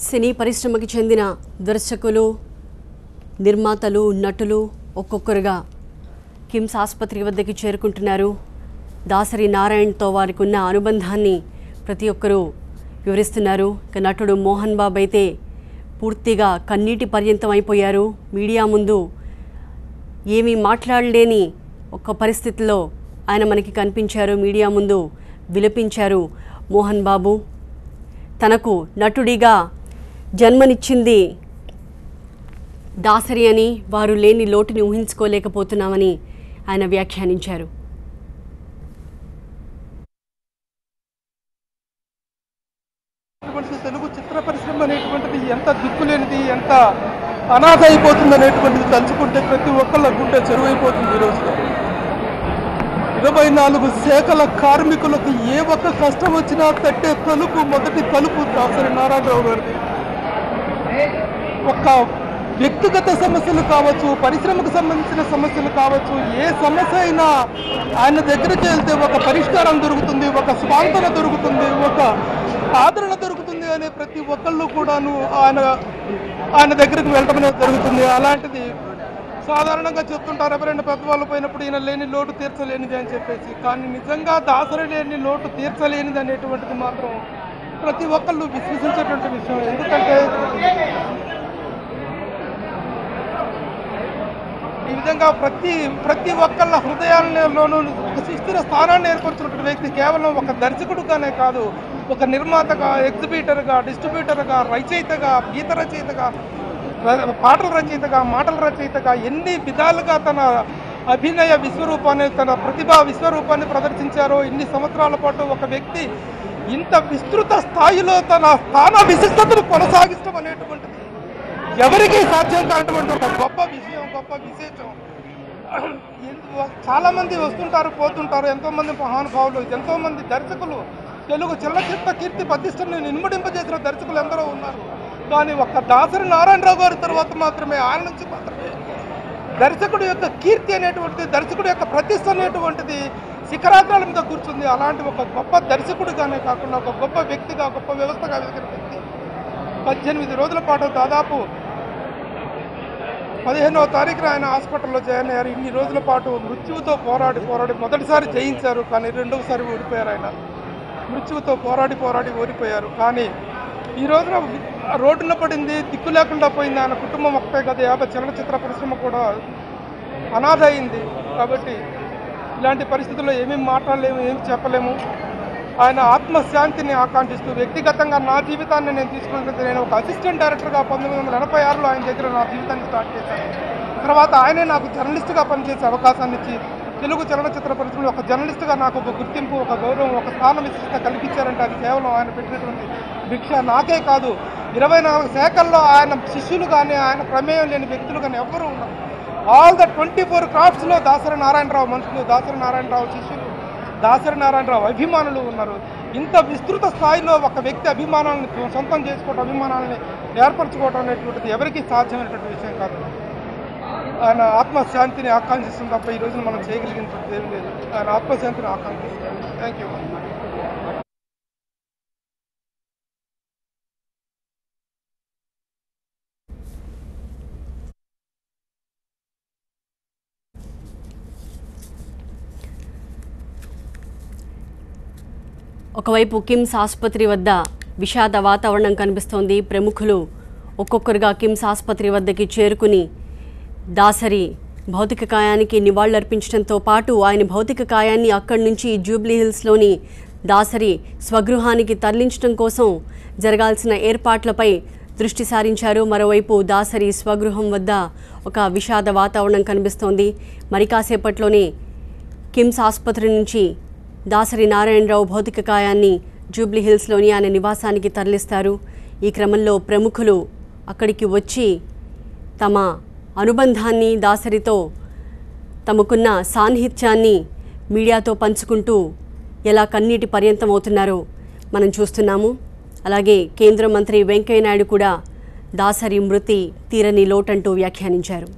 సినీ పరిశ్రమకి చెందిన దర్శకులు, నిర్మాతలు, నటులు ఒక్కొక్కరుగా కిమ్స్ ఆసుపత్రి వద్దకి చేరుకుంటున్నారు. దాసరి నారాయణ్తో వారికి ఉన్న అనుబంధాన్ని ప్రతి ఒక్కరూ వివరిస్తున్నారు. ఇక నటుడు మోహన్ బాబు అయితే పూర్తిగా కన్నీటి పర్యంతం అయిపోయారు. మీడియా ముందు ఏమీ మాట్లాడలేని ఒక పరిస్థితిలో ఆయన మనకి కనిపించారు. మీడియా ముందు విలపించారు మోహన్ బాబు. తనకు నటుడిగా జన్మనిచ్చింది దాసరి అని, వారు లేని లోటుని ఊహించుకోలేకపోతున్నామని ఆయన వ్యాఖ్యానించారు. తెలుగు చిత్ర పరిశ్రమ అనేటువంటిది ఎంత దిక్కులేనిది, ఎంత అనాథ అయిపోతుంది అనేటువంటిది తలుచుకుంటే ప్రతి ఒక్కళ్ళ గుండె చెరువైపోతుంది. ఈరోజు 24 శాఖల కార్మికులకు ఏ ఒక్క కష్టం వచ్చినా తట్టే తలుపు, మొదటి తలుపు దాసరి నారాయణరావు గారిది. ఒక్క వ్యక్తిగత సమస్యలు కావచ్చు, పరిశ్రమకు సంబంధించిన సమస్యలు కావచ్చు, ఏ సమస్య అయినా ఆయన దగ్గరికి వెళ్తే ఒక పరిష్కారం దొరుకుతుంది, ఒక స్వాంతన దొరుకుతుంది, ఒక ఆదరణ దొరుకుతుంది అనే ప్రతి ఒక్కళ్ళు కూడాను ఆయన దగ్గరికి వెళ్ళడం అనేది జరుగుతుంది. అలాంటిది సాధారణంగా చెప్తుంటారు ఎవరైనా పెద్దవాళ్ళు పోయినప్పుడు ఈయన లేని లోటు తీర్చలేనిది అని చెప్పేసి. కానీ నిజంగా దాసరి లేని లోటు తీర్చలేనిది అనేటువంటిది మాత్రం ప్రతి ఒక్కళ్ళు విశ్వసించేటువంటి విషయం. ఎందుకంటే ఈ విధంగా ప్రతి ఒక్కళ్ళ హృదయాల్లోనూ ఒక సుస్థిర స్థానాన్ని ఏర్పరుచుకున్న వ్యక్తి కేవలం ఒక దర్శకుడుగానే కాదు, ఒక నిర్మాతగా, ఎగ్జిబిటర్గా, డిస్ట్రిబ్యూటర్గా, రచయితగా, గీత రచయితగా, పాటల రచయితగా, మాటల రచయితగా ఎన్ని విధాలుగా తన అభినయ విశ్వరూపాన్ని, తన ప్రతిభా విశ్వరూపాన్ని ప్రదర్శించారో. ఇన్ని సంవత్సరాల పాటు ఒక వ్యక్తి ఇంత విస్తృత స్థాయిలో తన స్థాన విశిష్టతను కొనసాగించడం అనేటువంటిది ఎవరికీ సాధ్యం కానటువంటి ఒక గొప్ప విషయం, గొప్ప విశేషం. చాలామంది వస్తుంటారు, పోతుంటారు, ఎంతోమంది మహానుభావులు, ఎంతోమంది దర్శకులు, తెలుగు చలనచిత్ర కీర్తి ప్రతిష్టను ఇనుమడింపజేసిన దర్శకులు ఎందరో ఉన్నారు. కానీ ఒక్క దాసరి నారాయణరావు గారి తర్వాత మాత్రమే, ఆయన నుంచి మాత్రమే దర్శకుడి యొక్క కీర్తి అనేటువంటిది, దర్శకుడి యొక్క ప్రతిష్ట అనేటువంటిది శిఖరాగ్రాల మీద కూర్చుంది. అలాంటి ఒక గొప్ప దర్శకుడిగానే కాకుండా ఒక గొప్ప వ్యక్తిగా, గొప్ప వ్యవస్థగా వెలిగిన వ్యక్తి 18 రోజుల పాటు దాదాపు 15వ తారీఖున ఆయన హాస్పిటల్లో జాయిన్ అయ్యారు. ఇన్ని రోజుల పాటు మృత్యువుతో పోరాడి మొదటిసారి జయించారు, కానీ రెండవసారి ఓడిపోయారు. ఆయన మృత్యువుతో పోరాడి ఓడిపోయారు. కానీ ఈ రోజున రోడ్డున పడింది, దిక్కు లేకుండా పోయింది. ఆయన కుటుంబం ఒకటే కదా, యాభై చలనచిత్ర పరిశ్రమ కూడా అనాథ అయింది. కాబట్టి ఇలాంటి పరిస్థితుల్లో ఏమేమి మాట్లాడలేము, ఏమి చెప్పలేము. ఆయన ఆత్మశాంతిని ఆకాంక్షిస్తూ వ్యక్తిగతంగా నా జీవితాన్ని నేను తీసుకున్నట్లయితే, నేను ఒక అసిస్టెంట్ డైరెక్టర్గా 1986లో ఆయన దగ్గర నా జీవితాన్ని స్టార్ట్ చేశాను. తర్వాత ఆయనే నాకు జర్నలిస్టుగా పనిచేసే అవకాశాన్ని ఇచ్చి తెలుగు చలనచిత్ర పరిశ్రమలో ఒక జర్నలిస్టుగా నాకు ఒక గుర్తింపు, ఒక గౌరవం, ఒక స్థాన విశిష్టత కల్పించారంటే అది కేవలం ఆయన పెట్టినటువంటి భిక్ష. నాకే కాదు, 24 శాఖల్లో ఆయన శిష్యులు కానీ, ఆయన ప్రమేయం లేని వ్యక్తులు కానీ ఎవ్వరూ ఉన్నారు. ఆల్ ద 24 క్రాఫ్ట్స్లో దాసరి నారాయణరావు మనుషులు, దాసరి నారాయణరావు శిష్యులు, దాసరి నారాయణరావు అభిమానులు ఉన్నారు. ఇంత విస్తృత స్థాయిలో ఒక వ్యక్తి అభిమానాలను సొంతం చేసుకోవడం, అభిమానాలని ఏర్పరచుకోవడం అనేటువంటిది ఎవరికీ సాధ్యమైనటువంటి విషయం కాదు. ఆయన ఆత్మశాంతిని ఆకాంక్షిస్తుంది తప్ప ఈ రోజున మనం చేయగలిగినటువంటి ఏం లేదు. ఆయన ఆత్మశాంతిని ఆకాంక్షిస్తున్నాను. Thank you. ఒకవైపు కిమ్స్ ఆసుపత్రి వద్ద విషాద వాతావరణం కనిపిస్తోంది. ప్రముఖులు ఒక్కొక్కరుగా కిమ్స్ ఆసుపత్రి వద్దకి చేరుకుని దాసరి భౌతిక కాయానికి నివాళులర్పించడంతో పాటు ఆయన భౌతిక కాయాన్ని అక్కడి నుంచి జూబ్లీ హిల్స్లోని దాసరి స్వగృహానికి తరలించడం కోసం జరగాల్సిన ఏర్పాట్లపై దృష్టి సారించారు. మరోవైపు దాసరి స్వగృహం వద్ద ఒక విషాద వాతావరణం కనిపిస్తోంది. మరి కాసేపట్లోనే కిమ్స్ ఆసుపత్రి నుంచి దాసరి నారాయణరావు భౌతిక కాయాన్ని జూబ్లీ హిల్స్లోని ఆయన నివాసానికి తరలిస్తారు. ఈ క్రమంలో ప్రముఖులు అక్కడికి వచ్చి తమ అనుబంధాన్ని, దాసరితో తమకున్న సాన్నిహిత్యాన్ని మీడియాతో పంచుకుంటూ ఎలా కన్నీటి పర్యంతం అవుతున్నారో మనం చూస్తున్నాము. అలాగే కేంద్ర మంత్రి వెంకయ్య నాయుడు కూడా దాసరి మృతి తీరని లోటంటూ వ్యాఖ్యానించారు.